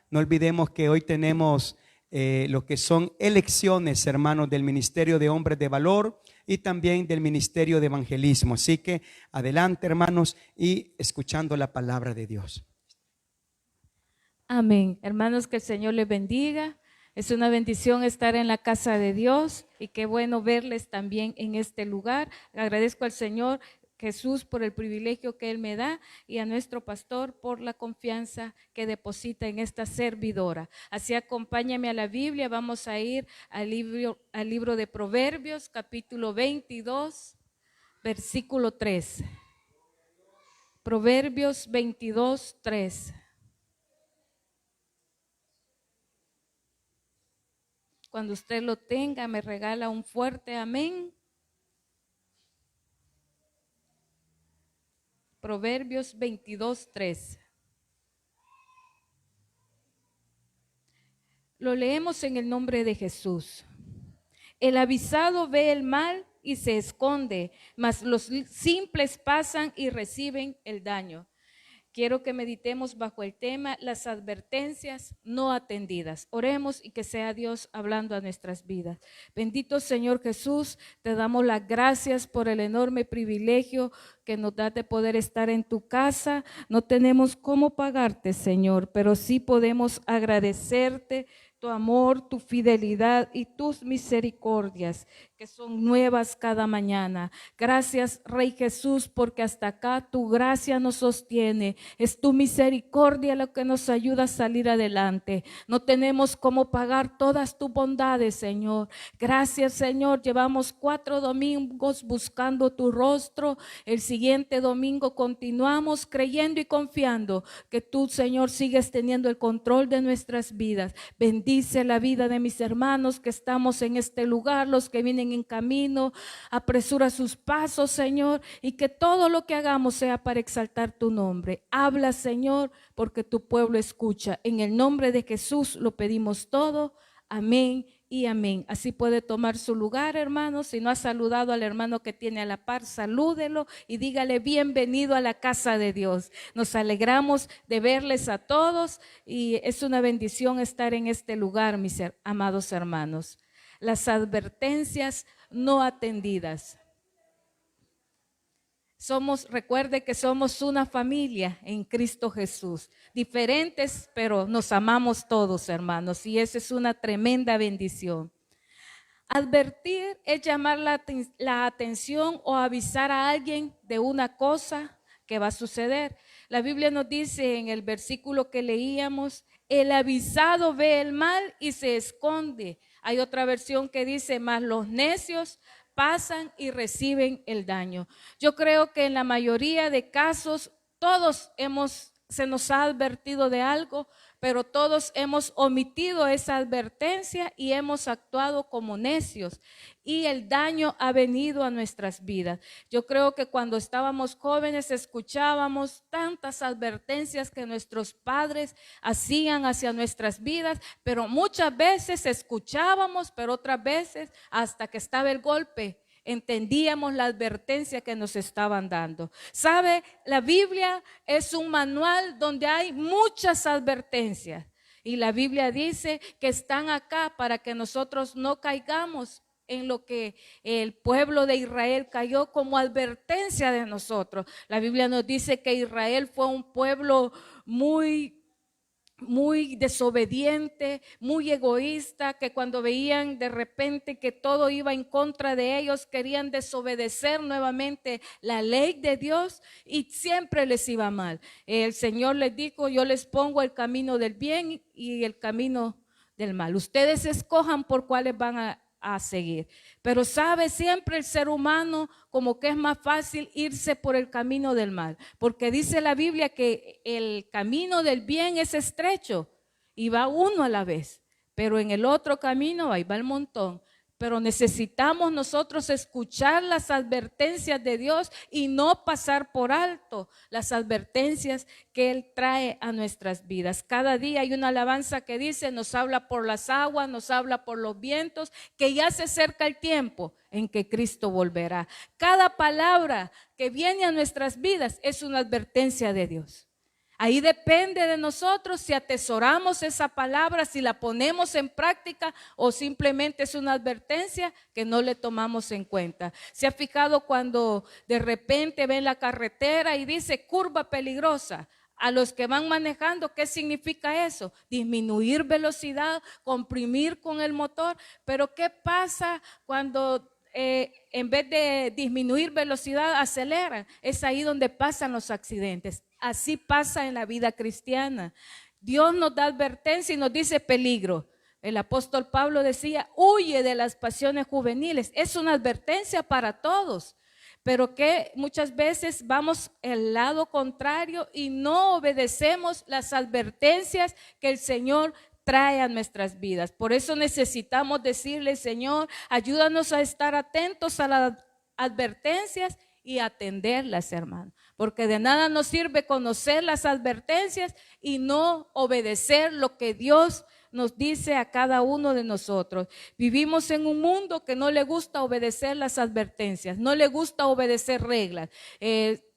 No olvidemos que hoy tenemos lo que son elecciones, hermanos, del Ministerio de Hombres de Valor y también del Ministerio de Evangelismo. Así que adelante, hermanos, y escuchando la palabra de Dios. Amén. Hermanos, que el Señor les bendiga. Es una bendición estar en la casa de Dios y qué bueno verles también en este lugar. Agradezco al Señor Jesús por el privilegio que Él me da y a nuestro pastor por la confianza que deposita en esta servidora. Así acompáñame a la Biblia. Vamos a ir al libro de Proverbios, capítulo 22, versículo 3. Proverbios 22, 3. Cuando usted lo tenga, me regala un fuerte amén. Proverbios 22, 3. Lo leemos en el nombre de Jesús. El avisado ve el mal y se esconde, mas los simples pasan y reciben el daño. Quiero que meditemos bajo el tema las advertencias no atendidas. Oremos y que sea Dios hablando a nuestras vidas. Bendito Señor Jesús, te damos las gracias por el enorme privilegio que nos da de poder estar en tu casa. No tenemos cómo pagarte, Señor, pero sí podemos agradecerte tu amor, tu fidelidad y tus misericordias, que son nuevas cada mañana. Gracias, Rey Jesús, porque hasta acá tu gracia nos sostiene. Es tu misericordia lo que nos ayuda a salir adelante. No tenemos cómo pagar todas tus bondades, Señor. Gracias, Señor. Llevamos 4 domingos buscando tu rostro. El siguiente domingo continuamos creyendo y confiando que tú, Señor, sigues teniendo el control de nuestras vidas. Bendice la vida de mis hermanos que estamos en este lugar, los que vienen en camino. Apresura sus pasos, Señor, y que todo lo que hagamos sea para exaltar tu nombre. Habla, Señor, porque tu pueblo escucha. En el nombre de Jesús lo pedimos todo. Amén y amén. Así puede tomar su lugar, hermanos. Si no ha saludado al hermano que tiene a la par, salúdelo y dígale bienvenido a la casa de Dios. Nos alegramos de verles a todos y es una bendición estar en este lugar, mis amados hermanos. Las advertencias no atendidas. Recuerde que somos una familia en Cristo Jesús, diferentes, pero nos amamos todos, hermanos, y esa es una tremenda bendición. Advertir es llamar la atención o avisar a alguien de una cosa que va a suceder. La Biblia nos dice en el versículo que leíamos, el avisado ve el mal y se esconde. Hay otra versión que dice, mas los necios pasan y reciben el daño. Yo creo que en la mayoría de casos todos se nos ha advertido de algo, pero todos hemos omitido esa advertencia y hemos actuado como necios y el daño ha venido a nuestras vidas. Yo creo que cuando estábamos jóvenes escuchábamos tantas advertencias que nuestros padres hacían hacia nuestras vidas, pero muchas veces escuchábamos, pero otras veces hasta que estaba el golpe entendíamos la advertencia que nos estaban dando. ¿Sabe? La Biblia es un manual donde hay muchas advertencias y la Biblia dice que están acá para que nosotros no caigamos en lo que el pueblo de Israel cayó como advertencia de nosotros. La Biblia nos dice que Israel fue un pueblo muy desobediente, muy egoísta, que cuando veían de repente que todo iba en contra de ellos, querían desobedecer nuevamente la ley de Dios y siempre les iba mal. El Señor les dijo, yo les pongo el camino del bien y el camino del mal. Ustedes escojan por cuáles van a seguir. Pero sabe, siempre el ser humano como que es más fácil irse por el camino del mal, porque dice la Biblia que el camino del bien es estrecho y va uno a la vez, pero en el otro camino ahí va el montón. Pero necesitamos nosotros escuchar las advertencias de Dios y no pasar por alto las advertencias que Él trae a nuestras vidas. Cada día hay una alabanza que dice, nos habla por las aguas, nos habla por los vientos, que ya se acerca el tiempo en que Cristo volverá. Cada palabra que viene a nuestras vidas es una advertencia de Dios. Ahí depende de nosotros si atesoramos esa palabra, si la ponemos en práctica o simplemente es una advertencia que no le tomamos en cuenta. ¿Se ha fijado cuando de repente ven la carretera y dice curva peligrosa? A los que van manejando, ¿qué significa eso? Disminuir velocidad, comprimir con el motor. Pero ¿qué pasa cuando en vez de disminuir velocidad aceleran? Es ahí donde pasan los accidentes. Así pasa en la vida cristiana. Dios nos da advertencia y nos dice peligro. El apóstol Pablo decía, huye de las pasiones juveniles. Es una advertencia para todos. Pero que muchas veces vamos al lado contrario y no obedecemos las advertencias que el Señor trae a nuestras vidas. Por eso necesitamos decirle, Señor, ayúdanos a estar atentos a las advertencias y atenderlas, hermano. Porque de nada nos sirve conocer las advertencias y no obedecer lo que Dios nos dice a cada uno de nosotros. Vivimos en un mundo que no le gusta obedecer las advertencias, no le gusta obedecer reglas.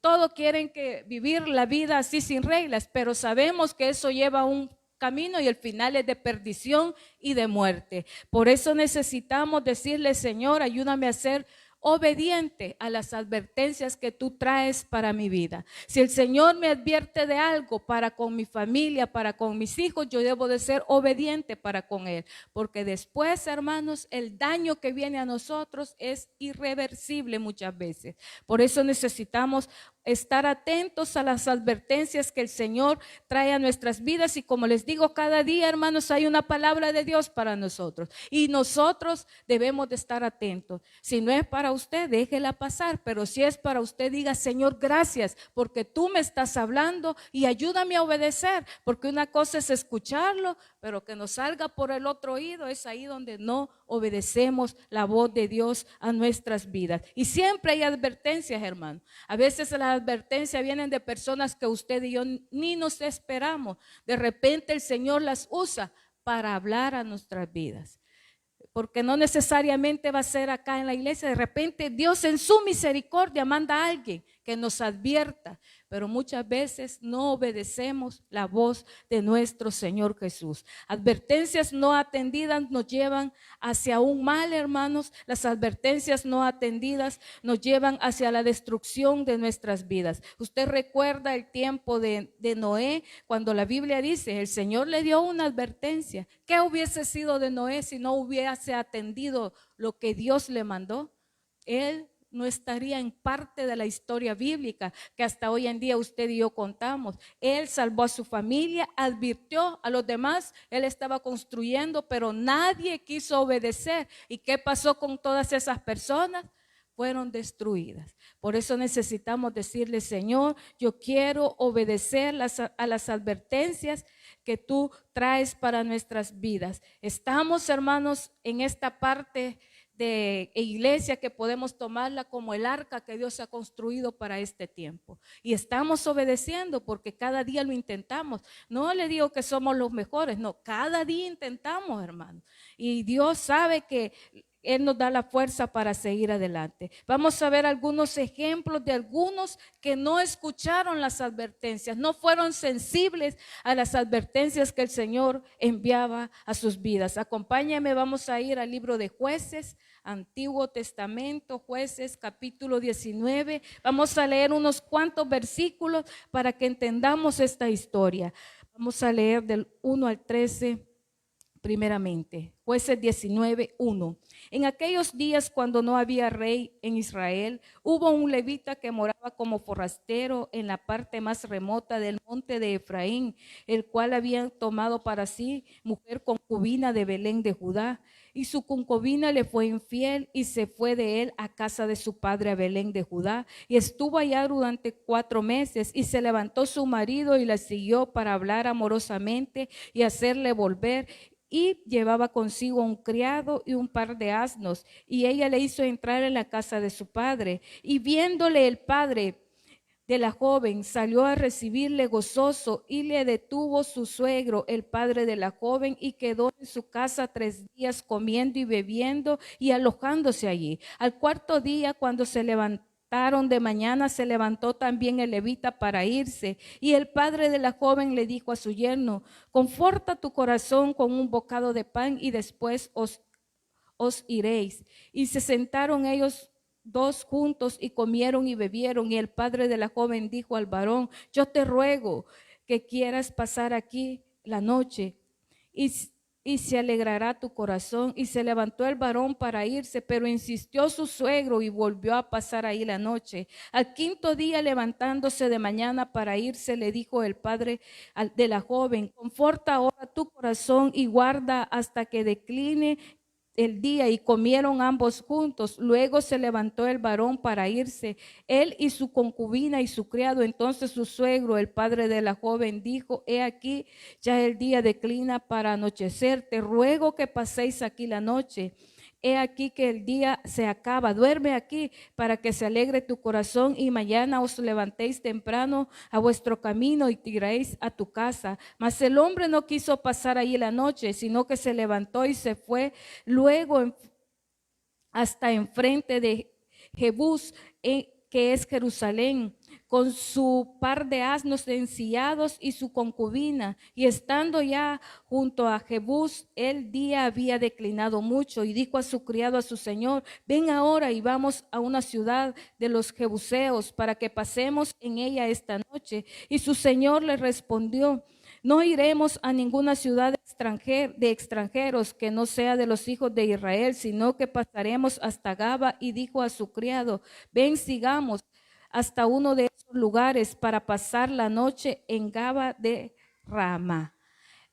Todos quieren vivir la vida así sin reglas, pero sabemos que eso lleva a un camino y el final es de perdición y de muerte. Por eso necesitamos decirle, Señor, ayúdame a ser obediente a las advertencias que tú traes para mi vida. Si el Señor me advierte de algo para con mi familia, para con mis hijos, yo debo de ser obediente para con Él, porque después, hermanos, el daño que viene a nosotros es irreversible muchas veces. Por eso necesitamos estar atentos a las advertencias que el Señor trae a nuestras vidas y como les digo, cada día, hermanos, hay una palabra de Dios para nosotros y nosotros debemos de estar atentos. Si no es para usted, déjela pasar, pero si es para usted, diga, Señor, gracias porque tú me estás hablando y ayúdame a obedecer, porque una cosa es escucharlo, pero que nos salga por el otro oído, es ahí donde no obedecemos la voz de Dios a nuestras vidas. Y siempre hay advertencias, hermano. A veces las advertencias vienen de personas que usted y yo ni nos esperamos. De repente el Señor las usa para hablar a nuestras vidas. Porque no necesariamente va a ser acá en la iglesia. De repente Dios en su misericordia manda a alguien que nos advierta, pero muchas veces no obedecemos la voz de nuestro Señor Jesús. Advertencias no atendidas nos llevan hacia un mal, hermanos. Las advertencias no atendidas nos llevan hacia la destrucción de nuestras vidas. Usted recuerda el tiempo de Noé, cuando la Biblia dice, el Señor le dio una advertencia. ¿Qué hubiese sido de Noé si no hubiese atendido lo que Dios le mandó? Él no estaría en parte de la historia bíblica que hasta hoy en día usted y yo contamos. Él salvó a su familia, advirtió a los demás, él estaba construyendo, pero nadie quiso obedecer. ¿Y qué pasó con todas esas personas? Fueron destruidas. Por eso necesitamos decirle, Señor, yo quiero obedecer a las advertencias que tú traes para nuestras vidas. Estamos, hermanos, en esta parte de iglesia que podemos tomarla como el arca que Dios ha construido para este tiempo. Y estamos obedeciendo porque cada día lo intentamos. No le digo que somos los mejores, no, cada día intentamos, hermano. Y Dios sabe que Él nos da la fuerza para seguir adelante. Vamos a ver algunos ejemplos de algunos que no escucharon las advertencias, no fueron sensibles a las advertencias que el Señor enviaba a sus vidas. Acompáñame, vamos a ir al libro de Jueces, Antiguo Testamento, Jueces, capítulo 19. Vamos a leer unos cuantos versículos para que entendamos esta historia. Vamos a leer del 1 al 13 primeramente. Jueces 19:1. En aquellos días, cuando no había rey en Israel, hubo un levita que moraba como forastero en la parte más remota del monte de Efraín, el cual había tomado para sí mujer concubina de Belén de Judá. Y su concubina le fue infiel y se fue de él a casa de su padre a Belén de Judá. Y estuvo allá durante 4 meses. Y se levantó su marido y la siguió para hablar amorosamente y hacerle volver. Y llevaba consigo un criado y un par de asnos, y ella le hizo entrar en la casa de su padre. Y viéndole el padre de la joven, salió a recibirle gozoso, y le detuvo su suegro, el padre de la joven, y quedó en su casa 3 días comiendo y bebiendo y alojándose allí. Al 4.º día, cuando se levantó De mañana se levantó también el levita para irse, y el padre de la joven le dijo a su yerno: conforta tu corazón con un bocado de pan y después os iréis. Y se sentaron ellos dos juntos y comieron y bebieron, y el padre de la joven dijo al varón: yo te ruego que quieras pasar aquí la noche, y se alegrará tu corazón. Y se levantó el varón para irse, pero insistió su suegro y volvió a pasar ahí la noche. Al quinto día, levantándose de mañana para irse, le dijo el padre de la joven: conforta ahora tu corazón y guarda hasta que decline el día. Y comieron ambos juntos. Luego se levantó el varón para irse, él y su concubina y su criado. Entonces su suegro, el padre de la joven, dijo: he aquí, ya el día declina para anochecer, te ruego que paséis aquí la noche. He aquí que el día se acaba, duerme aquí para que se alegre tu corazón, y mañana os levantéis temprano a vuestro camino y tiráis a tu casa. Mas el hombre no quiso pasar ahí la noche, sino que se levantó y se fue luego hasta enfrente de Jebús, que es Jerusalén, con su par de asnos ensillados y su concubina. Y estando ya junto a Jebús, el día había declinado mucho, y dijo a su criado, a su señor: ven ahora y vamos a una ciudad de los jebuseos para que pasemos en ella esta noche. Y su señor le respondió: no iremos a ninguna ciudad de extranjeros que no sea de los hijos de Israel, sino que pasaremos hasta Gaba. Y dijo a su criado: ven, sigamos hasta uno de esos lugares para pasar la noche en Gaba de Rama.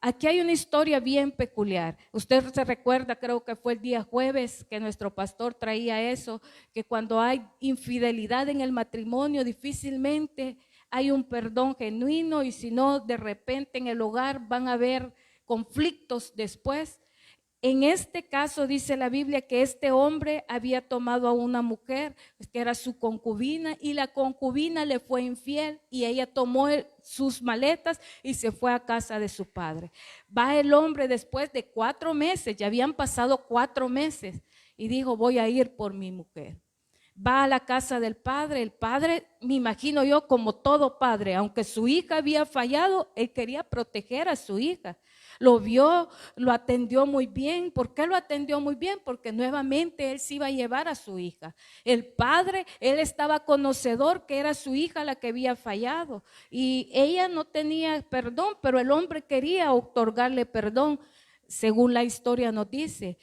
Aquí hay una historia bien peculiar. Usted se recuerda, creo que fue el día jueves que nuestro pastor traía eso, que cuando hay infidelidad en el matrimonio, difícilmente hay un perdón genuino, y si no, de repente en el hogar van a haber conflictos después. En este caso dice la Biblia que este hombre había tomado a una mujer que era su concubina, y la concubina le fue infiel, y ella tomó sus maletas y se fue a casa de su padre. Va el hombre después de 4 meses, ya habían pasado 4 meses, y dijo: voy a ir por mi mujer. Va a la casa del padre. El padre, me imagino yo, como todo padre, aunque su hija había fallado, él quería proteger a su hija. Lo vio, lo atendió muy bien. ¿Por qué lo atendió muy bien? Porque nuevamente él se iba a llevar a su hija. El padre, él estaba conocedor que era su hija la que había fallado, y ella no tenía perdón, pero el hombre quería otorgarle perdón. Según la historia nos dice,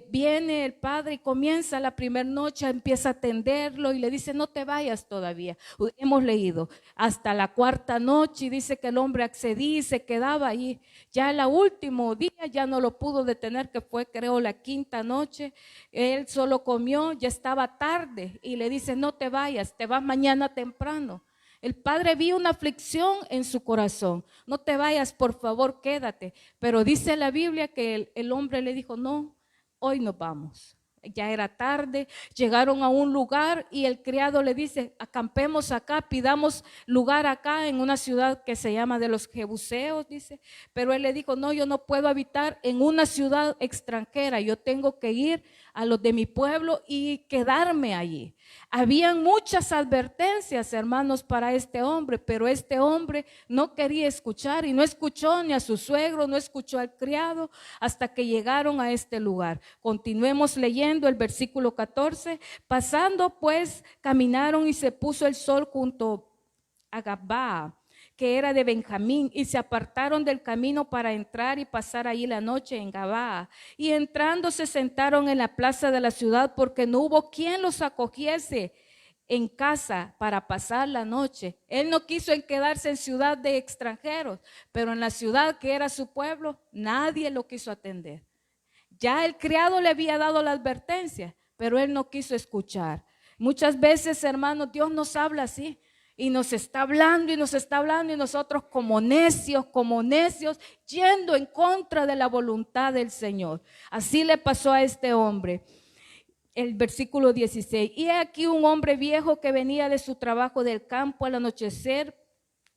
viene el padre y comienza la primera noche, empieza a atenderlo y le dice: no te vayas todavía. Hemos leído hasta la 4ª noche, y dice que el hombre accedía y se quedaba ahí. Ya el último día ya no lo pudo detener, que fue, creo, la 5ª noche. Él solo comió, ya estaba tarde, y le dice: no te vayas, te vas mañana temprano. El padre vio una aflicción en su corazón: no te vayas, por favor, quédate. Pero dice la Biblia que el hombre le dijo: no, hoy nos vamos. Ya era tarde, llegaron a un lugar y el criado le dice: acampemos acá, pidamos lugar acá en una ciudad que se llama de los jebuseos, dice. Pero él le dijo: no, yo no puedo habitar en una ciudad extranjera, yo tengo que ir a los de mi pueblo y quedarme allí. Habían muchas advertencias, hermanos, para este hombre, pero este hombre no quería escuchar, y no escuchó ni a su suegro, no escuchó al criado, hasta que llegaron a este lugar. Continuemos leyendo el versículo 14. Pasando pues, caminaron, y se puso el sol junto a Gabá, que era de Benjamín, y se apartaron del camino para entrar y pasar ahí la noche en Gabá. Y entrando se sentaron en la plaza de la ciudad, porque no hubo quien los acogiese en casa para pasar la noche. Él no quiso quedarse en ciudad de extranjeros, pero en la ciudad que era su pueblo, nadie lo quiso atender. Ya el criado le había dado la advertencia, pero él no quiso escuchar. Muchas veces, hermanos, Dios nos habla así, y nos está hablando y nos está hablando, y nosotros como necios, yendo en contra de la voluntad del Señor. Así le pasó a este hombre. El versículo 16. Y aquí un hombre viejo que venía de su trabajo del campo al anochecer,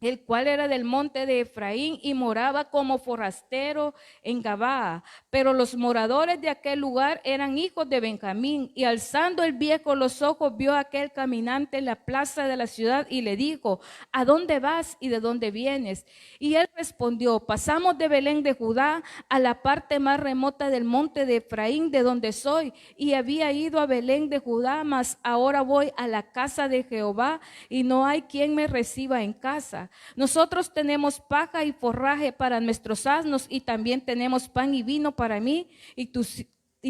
el cual era del monte de Efraín y moraba como forastero en Gabaa. Pero los moradores de aquel lugar eran hijos de Benjamín. Y alzando el viejo los ojos, vio a aquel caminante en la plaza de la ciudad y le dijo: ¿a dónde vas y de dónde vienes? Y él respondió: pasamos de Belén de Judá a la parte más remota del monte de Efraín, de donde soy. Y había ido a Belén de Judá, mas ahora voy a la casa de Jehová y no hay quien me reciba en casa. Nosotros tenemos paja y forraje para nuestros asnos y también tenemos pan y vino para mí y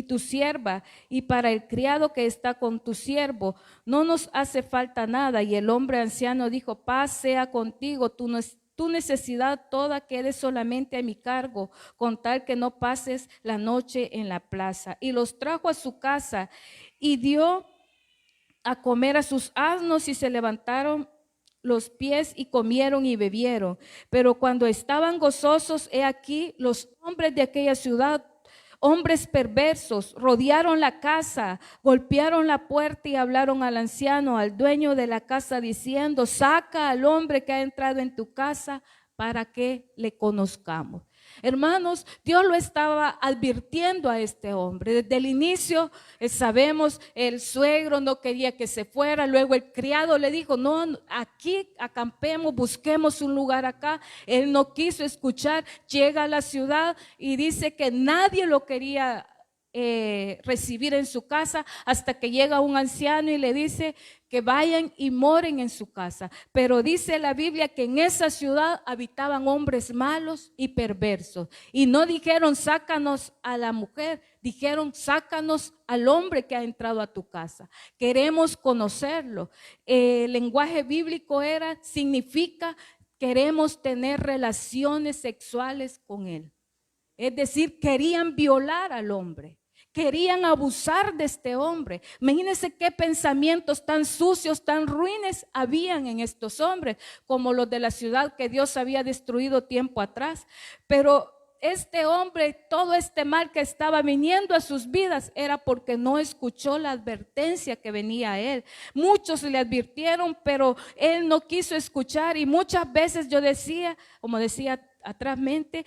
tu sierva y para el criado que está con tu siervo. No nos hace falta nada. Y el hombre anciano dijo: paz sea contigo, tu necesidad toda quede solamente a mi cargo, con tal que no pases la noche en la plaza. Y los trajo a su casa y dio a comer a sus asnos y se levantaron los pies y comieron y bebieron. Pero cuando estaban gozosos, he aquí los hombres de aquella ciudad, hombres perversos, rodearon la casa, golpearon la puerta y hablaron al anciano, al dueño de la casa, diciendo: saca al hombre que ha entrado en tu casa para que le conozcamos. Hermanos, Dios lo estaba advirtiendo a este hombre. Desde el inicio, sabemos, el suegro no quería que se fuera. Luego el criado le dijo: no, aquí acampemos, busquemos un lugar acá. Él no quiso escuchar. Llega a la ciudad y dice que nadie lo quería recibir en su casa, hasta que llega un anciano y le dice que vayan y moren en su casa. Pero dice la Biblia que en esa ciudad habitaban hombres malos y perversos, y no dijeron: sácanos a la mujer, dijeron: sácanos al hombre que ha entrado a tu casa. Queremos conocerlo. El lenguaje bíblico significa: queremos tener relaciones sexuales con él. Es decir, querían violar al hombre. Querían abusar de este hombre. Imagínense qué pensamientos tan sucios, tan ruines habían en estos hombres, como los de la ciudad que Dios había destruido tiempo atrás. Pero este hombre, todo este mal que estaba viniendo a sus vidas, era porque no escuchó la advertencia que venía a él. Muchos le advirtieron, pero él no quiso escuchar. Y muchas veces yo decía, como decía atrásmente,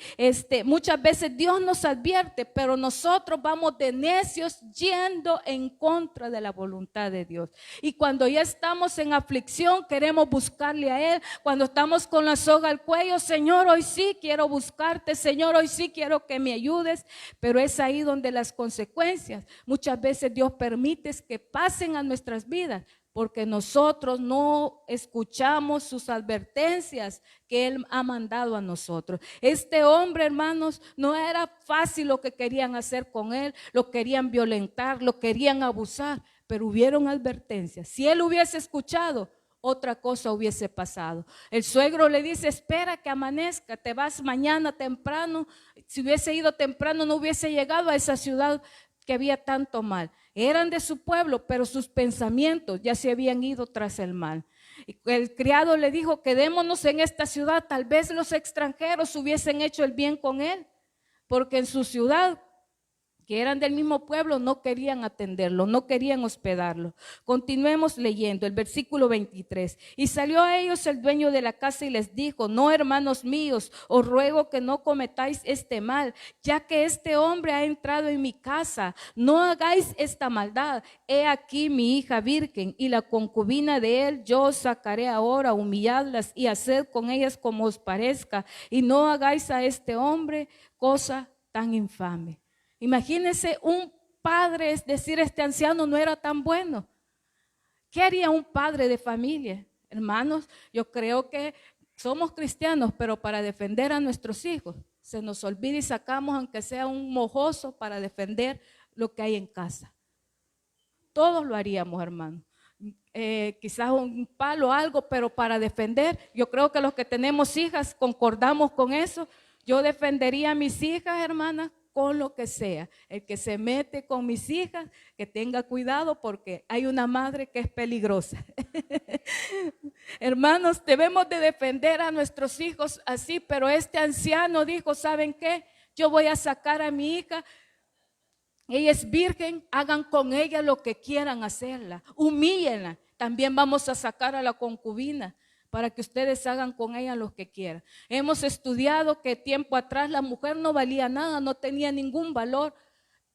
muchas veces Dios nos advierte, pero nosotros vamos de necios yendo en contra de la voluntad de Dios. Y cuando ya estamos en aflicción, queremos buscarle a Él. Cuando estamos con la soga al cuello: Señor, hoy sí quiero buscarte, Señor, hoy sí quiero que me ayudes. Pero es ahí donde las consecuencias, muchas veces Dios permite que pasen a nuestras vidas, porque nosotros no escuchamos sus advertencias que Él ha mandado a nosotros. Este hombre, hermanos, no era fácil lo que querían hacer con él. Lo querían violentar, lo querían abusar, pero hubieron advertencias. Si él hubiese escuchado, otra cosa hubiese pasado. El suegro le dice: espera que amanezca, te vas mañana temprano. Si hubiese ido temprano, no hubiese llegado a esa ciudad que había tanto mal. Eran de su pueblo, pero sus pensamientos ya se habían ido tras el mal. El criado le dijo: quedémonos en esta ciudad, tal vez los extranjeros hubiesen hecho el bien con él, porque en su ciudad, que eran del mismo pueblo, no querían atenderlo, no querían hospedarlo. Continuemos leyendo el versículo 23. Y salió a ellos el dueño de la casa y les dijo: no, hermanos míos, os ruego que no cometáis este mal, ya que este hombre ha entrado en mi casa. No hagáis esta maldad. He aquí mi hija virgen y la concubina de él yo os sacaré ahora, humilladlas y haced con ellas como os parezca, y no hagáis a este hombre cosa tan infame. Imagínense un padre, es decir, este anciano no era tan bueno. ¿Qué haría un padre de familia? Hermanos, yo creo que somos cristianos, pero para defender a nuestros hijos se nos olvida y sacamos aunque sea un mojoso para defender lo que hay en casa. Todos lo haríamos, hermanos. Quizás un palo o algo, pero para defender, yo creo que los que tenemos hijas concordamos con eso. Yo defendería a mis hijas, hermanas, con lo que sea. El que se mete con mis hijas, que tenga cuidado, porque hay una madre que es peligrosa. Hermanos, debemos de defender a nuestros hijos así, pero este anciano dijo: ¿saben qué? Yo voy a sacar a mi hija. Ella es virgen, hagan con ella lo que quieran hacerla, humíllenla. También vamos a sacar a la concubina, para que ustedes hagan con ella lo que quieran. Hemos estudiado que tiempo atrás la mujer no valía nada, no tenía ningún valor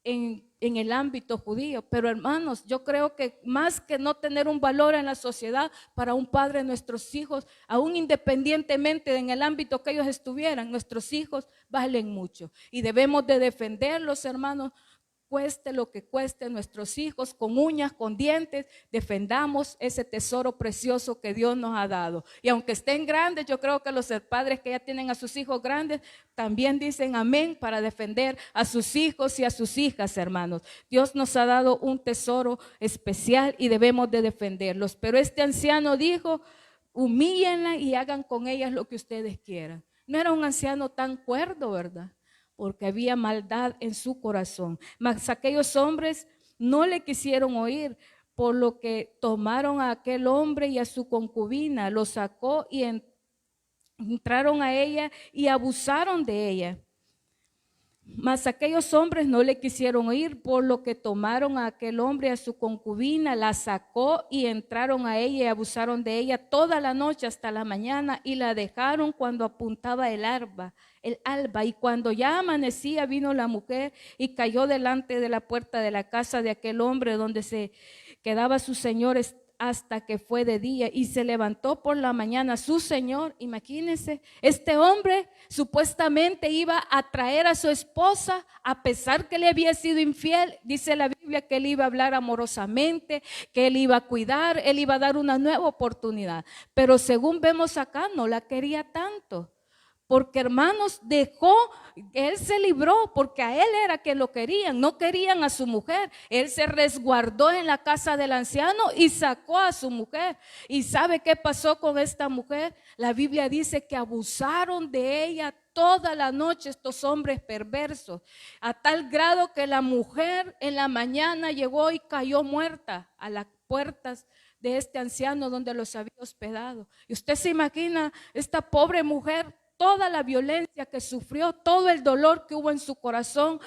en el ámbito judío, pero hermanos, yo creo que más que no tener un valor en la sociedad, para un padre, nuestros hijos, aún independientemente en el ámbito que ellos estuvieran, nuestros hijos valen mucho y debemos de defenderlos, hermanos. Cueste lo que cueste, nuestros hijos con uñas, con dientes, defendamos ese tesoro precioso que Dios nos ha dado. Y aunque estén grandes, yo creo que los padres que ya tienen a sus hijos grandes también dicen amén para defender a sus hijos y a sus hijas, hermanos. Dios nos ha dado un tesoro especial y debemos de defenderlos. Pero este anciano dijo, humíllenla y hagan con ellas lo que ustedes quieran. No era un anciano tan cuerdo, ¿verdad? Porque había maldad en su corazón. Mas aquellos hombres no le quisieron oír, por lo que tomaron a aquel hombre y a su concubina, lo sacó y entraron a ella y abusaron de ella. Mas aquellos hombres no le quisieron oír, por lo que tomaron a aquel hombre y a su concubina, la sacó y entraron a ella y abusaron de ella toda la noche hasta la mañana y la dejaron cuando apuntaba el alba. Y cuando ya amanecía vino la mujer y cayó delante de la puerta de la casa de aquel hombre donde se quedaba su señor hasta que fue de día, y se levantó por la mañana su señor. Imagínense, este hombre supuestamente iba a traer a su esposa, a pesar que le había sido infiel. Dice la Biblia que él iba a hablar amorosamente, que él iba a cuidar, él iba a dar una nueva oportunidad, pero según vemos acá no la quería tanto. Porque hermanos, él se libró porque a él era que lo querían, no querían a su mujer. Él se resguardó en la casa del anciano y sacó a su mujer. ¿Y sabe qué pasó con esta mujer? La Biblia dice que abusaron de ella toda la noche estos hombres perversos, a tal grado que la mujer en la mañana llegó y cayó muerta a las puertas de este anciano donde los había hospedado. Y usted se imagina esta pobre mujer, toda la violencia que sufrió, todo el dolor que hubo en su corazón,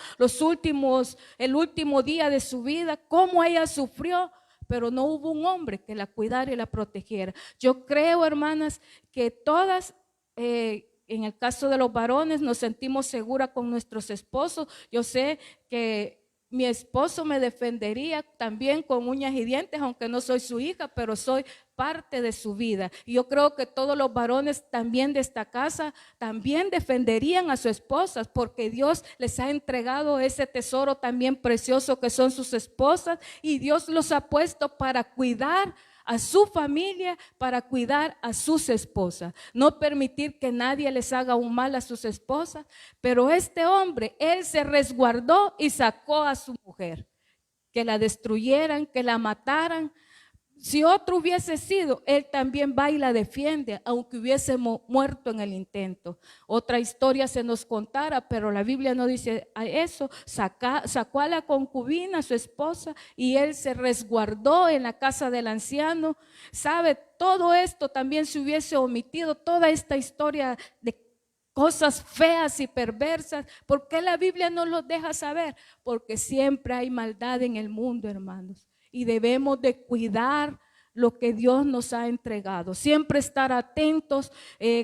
el último día de su vida, cómo ella sufrió, pero no hubo un hombre que la cuidara y la protegiera. Yo creo, hermanas, que todas, en el caso de los varones, nos sentimos seguras con nuestros esposos. Yo sé que mi esposo me defendería también con uñas y dientes, aunque no soy su hija, pero soy parte de su vida. Y yo creo que todos los varones también de esta casa también defenderían a sus esposas, porque Dios les ha entregado ese tesoro también precioso que son sus esposas, y Dios los ha puesto para cuidar a su familia, para cuidar a sus esposas, no permitir que nadie les haga un mal a sus esposas. Pero este hombre, él se resguardó y sacó a su mujer, que la destruyeran, que la mataran. Si otro hubiese sido, él también va y la defiende, aunque hubiese muerto en el intento. Otra historia se nos contara, pero la Biblia no dice eso. Sacó a la concubina, a su esposa, y él se resguardó en la casa del anciano. ¿Sabe? Todo esto también se hubiese omitido, toda esta historia de cosas feas y perversas. ¿Por qué la Biblia no los deja saber? Porque siempre hay maldad en el mundo, hermanos. Y debemos de cuidar lo que Dios nos ha entregado. Siempre estar atentos,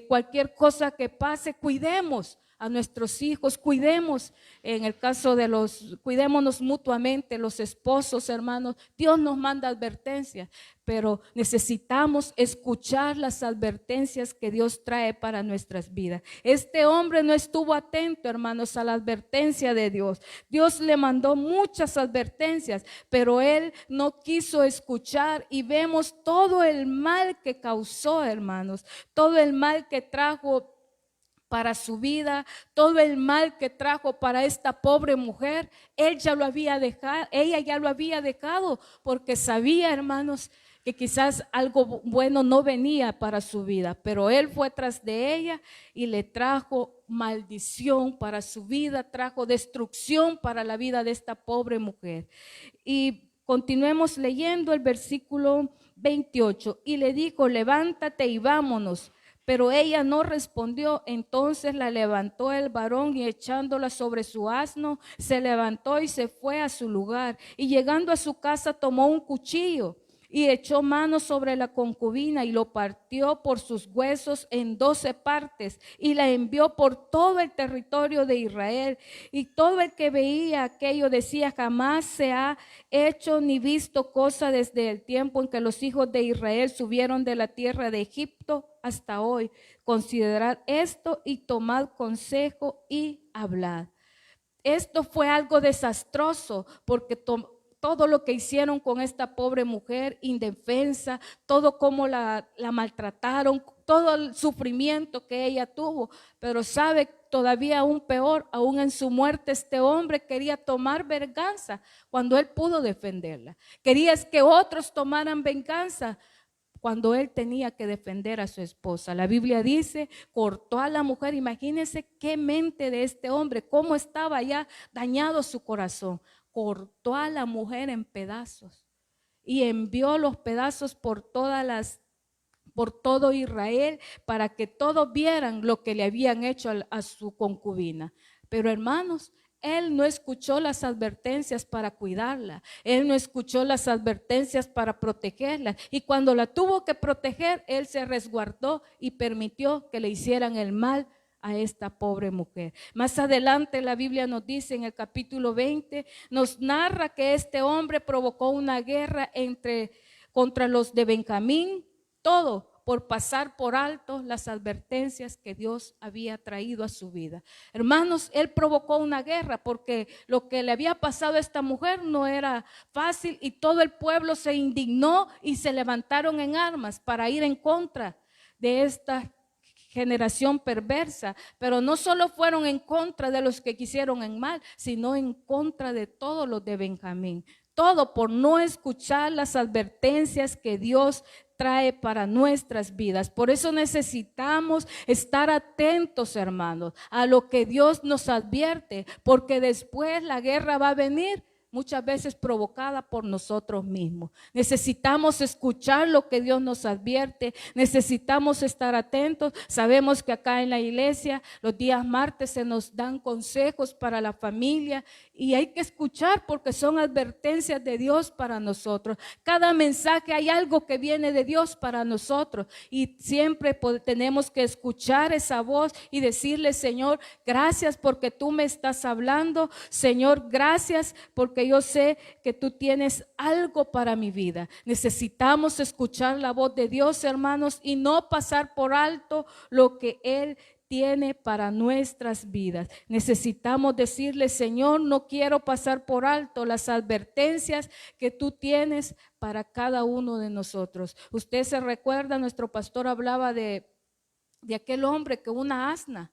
cualquier cosa que pase, cuidemos a nuestros hijos, cuidemos, en el caso de cuidémonos mutuamente, los esposos, hermanos. Dios nos manda advertencias, pero necesitamos escuchar las advertencias que Dios trae para nuestras vidas. Este hombre no estuvo atento, hermanos, a la advertencia de Dios. Dios le mandó muchas advertencias, pero él no quiso escuchar, y vemos todo el mal que causó, hermanos, todo el mal que trajo para su vida, todo el mal que trajo para esta pobre mujer. Ella ya lo había dejado, porque sabía, hermanos, que quizás algo bueno no venía para su vida, pero él fue tras de ella y le trajo maldición para su vida, trajo destrucción para la vida de esta pobre mujer. Y continuemos leyendo el versículo 28. Y le dijo: levántate y vámonos. Pero ella no respondió. Entonces la levantó el varón, y echándola sobre su asno, se levantó y se fue a su lugar. Y llegando a su casa tomó un cuchillo y echó mano sobre la concubina y lo partió por sus huesos en 12 partes y la envió por todo el territorio de Israel. Y todo el que veía aquello decía: jamás se ha hecho ni visto cosa desde el tiempo en que los hijos de Israel subieron de la tierra de Egipto hasta hoy. Considerad esto y tomad consejo y hablad. Esto fue algo desastroso porque todo lo que hicieron con esta pobre mujer indefensa, todo cómo la maltrataron, todo el sufrimiento que ella tuvo. Pero sabe, todavía aún peor, aún en su muerte este hombre quería tomar venganza cuando él pudo defenderla. Quería que otros tomaran venganza cuando él tenía que defender a su esposa. La Biblia dice, cortó a la mujer. Imagínense qué mente de este hombre, cómo estaba ya dañado su corazón. Cortó a la mujer en pedazos y envió los pedazos por todo Israel para que todos vieran lo que le habían hecho a su concubina. Pero hermanos, él no escuchó las advertencias para cuidarla. Él no escuchó las advertencias para protegerla. Y cuando la tuvo que proteger, él se resguardó y permitió que le hicieran el mal a esta pobre mujer. Más adelante la Biblia nos dice en el capítulo 20, nos narra que este hombre provocó una guerra contra los de Benjamín, todo por pasar por alto las advertencias que Dios había traído a su vida. Hermanos, él provocó una guerra porque lo que le había pasado a esta mujer no era fácil y todo el pueblo se indignó y se levantaron en armas para ir en contra de esta generación perversa. Pero no solo fueron en contra de los que quisieron el mal, sino en contra de todos los de Benjamín. Todo por no escuchar las advertencias que Dios trae para nuestras vidas. Por eso necesitamos estar atentos, hermanos, a lo que Dios nos advierte, porque después la guerra va a venir, muchas veces provocada por nosotros mismos. Necesitamos escuchar lo que Dios nos advierte, necesitamos estar atentos. Sabemos que acá en la iglesia los días martes se nos dan consejos para la familia y hay que escuchar porque son advertencias de Dios para nosotros. Cada mensaje hay algo que viene de Dios para nosotros y siempre tenemos que escuchar esa voz y decirle: Señor, gracias porque tú me estás hablando. Señor, gracias porque yo sé que tú tienes algo para mi vida. Necesitamos escuchar la voz de Dios, hermanos, y no pasar por alto lo que Él tiene para nuestras vidas. Necesitamos decirle: Señor, no quiero pasar por alto las advertencias que tú tienes para cada uno de nosotros. Usted se recuerda, nuestro pastor hablaba de aquel hombre que una asna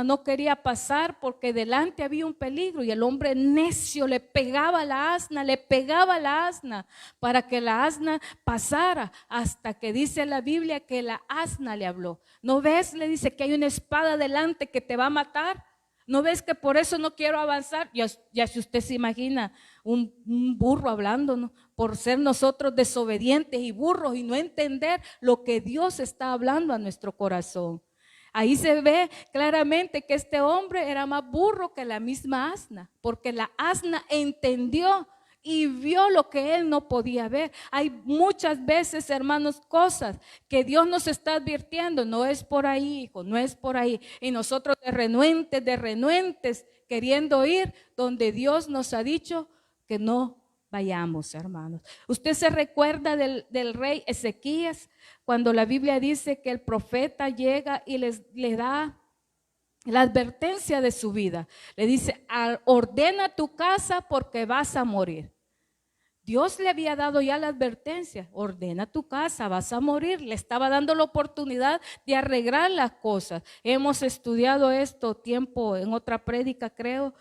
no quería pasar porque delante había un peligro y el hombre necio le pegaba a la asna para que la asna pasara, hasta que dice la Biblia que la asna le habló. ¿No ves? Le dice que hay una espada delante que te va a matar. ¿No ves que por eso no quiero avanzar? Ya si usted se imagina un burro hablando, ¿no? Por ser nosotros desobedientes y burros y no entender lo que Dios está hablando a nuestro corazón. Ahí se ve claramente que este hombre era más burro que la misma asna, porque la asna entendió y vio lo que él no podía ver. Hay muchas veces, hermanos, cosas que Dios nos está advirtiendo: no es por ahí, hijo, no es por ahí. Y nosotros de renuentes, queriendo ir donde Dios nos ha dicho que no vayamos, hermanos. Usted se recuerda del rey Ezequías, cuando la Biblia dice que el profeta llega y le da la advertencia de su vida. Le dice: ordena tu casa porque vas a morir. Dios le había dado ya la advertencia: ordena tu casa, vas a morir. Le estaba dando la oportunidad de arreglar las cosas. Hemos estudiado esto tiempo en otra prédica, creo,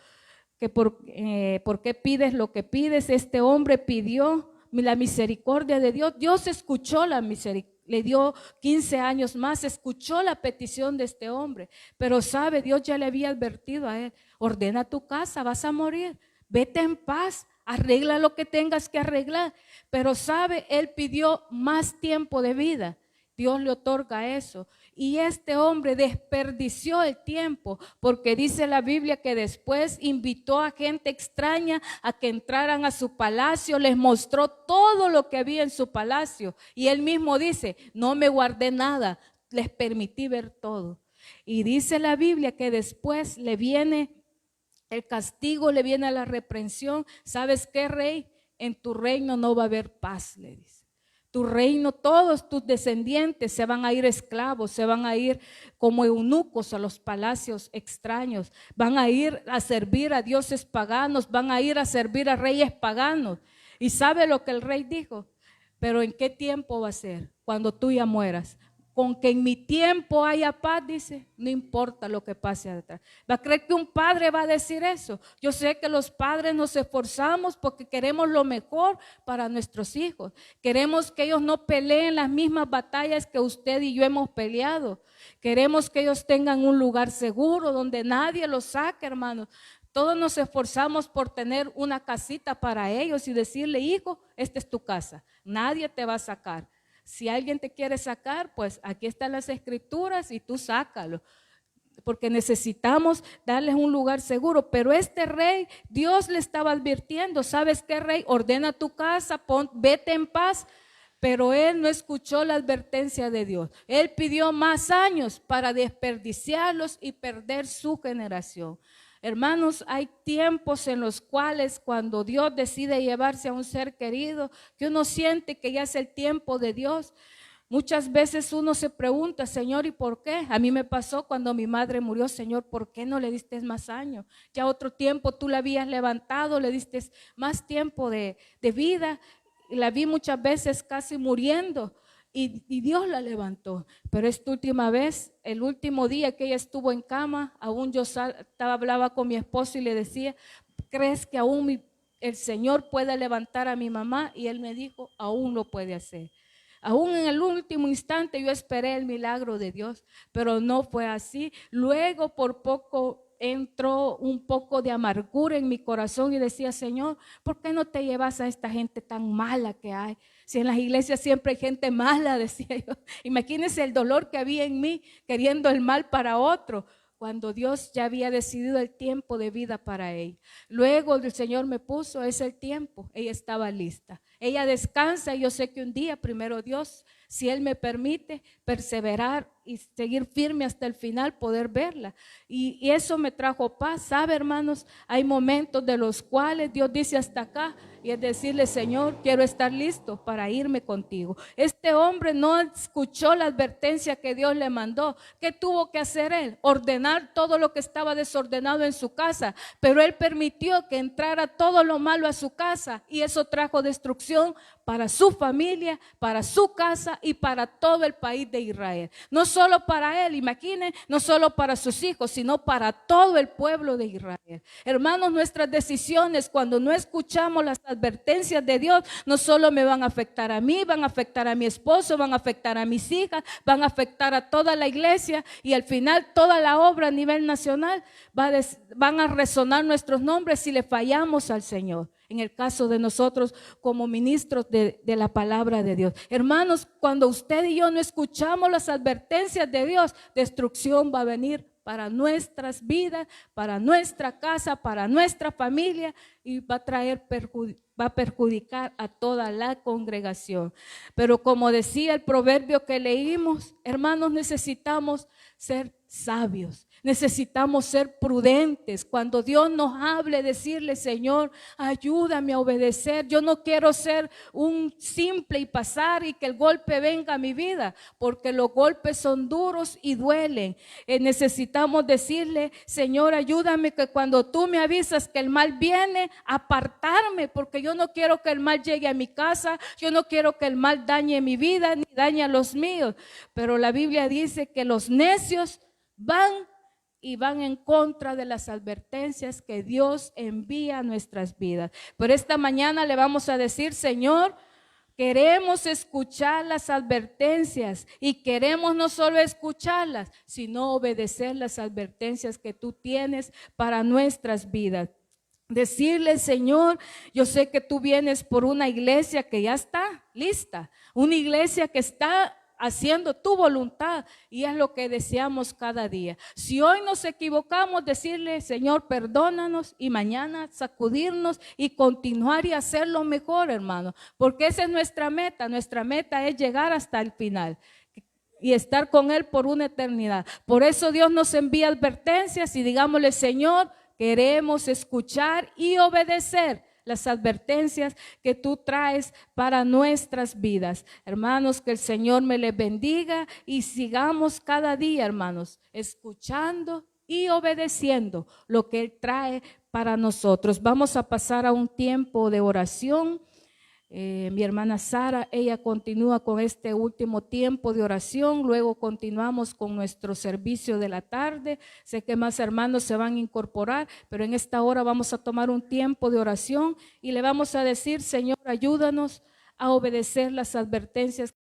que por qué pides lo que pides. Este hombre pidió la misericordia de Dios. Dios escuchó la misericordia, le dio 15 años más, escuchó la petición de este hombre. Pero sabe, Dios ya le había advertido a él: ordena tu casa, vas a morir, vete en paz, arregla lo que tengas que arreglar. Pero sabe, él pidió más tiempo de vida. Dios le otorga eso. Y este hombre desperdició el tiempo, porque dice la Biblia que después invitó a gente extraña a que entraran a su palacio, les mostró todo lo que había en su palacio. Y él mismo dice, no me guardé nada, les permití ver todo. Y dice la Biblia que después le viene el castigo, le viene la reprensión. ¿Sabes qué, rey? En tu reino no va a haber paz, le dice. Tu reino, todos tus descendientes se van a ir esclavos, se van a ir como eunucos a los palacios extraños, van a ir a servir a dioses paganos, van a ir a servir a reyes paganos. ¿Y sabe lo que el rey dijo? Pero ¿en qué tiempo va a ser? Cuando tú ya mueras. Con que en mi tiempo haya paz, dice, no importa lo que pase atrás. ¿Va a creer que un padre va a decir eso? Yo sé que los padres nos esforzamos porque queremos lo mejor para nuestros hijos. Queremos que ellos no peleen las mismas batallas que usted y yo hemos peleado. Queremos que ellos tengan un lugar seguro donde nadie los saque, hermanos. Todos nos esforzamos por tener una casita para ellos y decirle, hijo, esta es tu casa, nadie te va a sacar. Si alguien te quiere sacar, pues aquí están las escrituras y tú sácalo, porque necesitamos darles un lugar seguro. Pero este rey, Dios le estaba advirtiendo, ¿sabes qué, rey? Ordena tu casa, vete en paz. Pero él no escuchó la advertencia de Dios. Él pidió más años para desperdiciarlos y perder su generación. Hermanos, hay tiempos en los cuales cuando Dios decide llevarse a un ser querido, que uno siente que ya es el tiempo de Dios. Muchas veces uno se pregunta, Señor, ¿y por qué? A mí me pasó cuando mi madre murió, Señor, ¿por qué no le diste más años? Ya otro tiempo tú la habías levantado, le diste más tiempo de vida. La vi muchas veces casi muriendo. Y Dios la levantó, pero esta última vez, el último día que ella estuvo en cama, aún yo hablaba con mi esposo y le decía, ¿crees que aún el Señor puede levantar a mi mamá? Y él me dijo, aún lo puede hacer. Aún en el último instante yo esperé el milagro de Dios, pero no fue así. Luego por poco entró un poco de amargura en mi corazón y decía, Señor, ¿por qué no te llevas a esta gente tan mala que hay? Si en las iglesias siempre hay gente mala, decía yo. Imagínense el dolor que había en mí queriendo el mal para otro, cuando Dios ya había decidido el tiempo de vida para ella. Luego el Señor me puso, es el tiempo, ella estaba lista. Ella descansa y yo sé que un día, primero Dios, si Él me permite perseverar y seguir firme hasta el final, poder verla. Y eso me trajo paz. ¿Sabe, hermanos? Hay momentos de los cuales Dios dice hasta acá y es decirle, Señor, quiero estar listo para irme contigo. Este hombre no escuchó la advertencia que Dios le mandó. ¿Qué tuvo que hacer él? Ordenar todo lo que estaba desordenado en su casa, pero él permitió que entrara todo lo malo a su casa y eso trajo destrucción para su familia, para su casa y para todo el país de Israel. No solo para él, imaginen, no solo para sus hijos, sino para todo el pueblo de Israel. Hermanos, nuestras decisiones cuando no escuchamos las advertencias de Dios, no solo me van a afectar a mí, van a afectar a mi esposo, van a afectar a mis hijas, van a afectar a toda la iglesia y al final toda la obra a nivel nacional van a resonar nuestros nombres si le fallamos al Señor. En el caso de nosotros como ministros de la palabra de Dios. Hermanos, cuando usted y yo no escuchamos las advertencias de Dios, destrucción va a venir para nuestras vidas, para nuestra casa, para nuestra familia y va a perjudicar a toda la congregación. Pero como decía el proverbio que leímos, hermanos, necesitamos ser sabios. Necesitamos ser prudentes. Cuando Dios nos hable, decirle, Señor, ayúdame a obedecer. Yo no quiero ser un simple y pasar y que el golpe venga a mi vida, porque los golpes son duros y duelen. Necesitamos decirle, Señor, ayúdame que cuando tú me avisas que el mal viene, apartarme, porque yo no quiero que el mal llegue a mi casa, yo no quiero que el mal dañe mi vida ni dañe a los míos. Pero la Biblia dice que los necios van en contra de las advertencias que Dios envía a nuestras vidas. Pero esta mañana le vamos a decir, Señor, queremos escuchar las advertencias y queremos no solo escucharlas, sino obedecer las advertencias que tú tienes para nuestras vidas. Decirle, Señor, yo sé que tú vienes por una iglesia que ya está lista, una iglesia que está haciendo tu voluntad, y es lo que deseamos cada día. Si hoy nos equivocamos, decirle, Señor, perdónanos, y mañana sacudirnos y continuar y hacerlo mejor, hermano, porque esa es nuestra meta. Nuestra meta es llegar hasta el final y estar con Él por una eternidad. Por eso Dios nos envía advertencias y digámosle, Señor, queremos escuchar y obedecer las advertencias que tú traes para nuestras vidas. Hermanos, que el Señor me les bendiga y sigamos cada día, hermanos, escuchando y obedeciendo lo que Él trae para nosotros. Vamos a pasar a un tiempo de oración. Mi hermana Sara, ella continúa con este último tiempo de oración, luego continuamos con nuestro servicio de la tarde. Sé que más hermanos se van a incorporar, pero en esta hora vamos a tomar un tiempo de oración y le vamos a decir, Señor, ayúdanos a obedecer las advertencias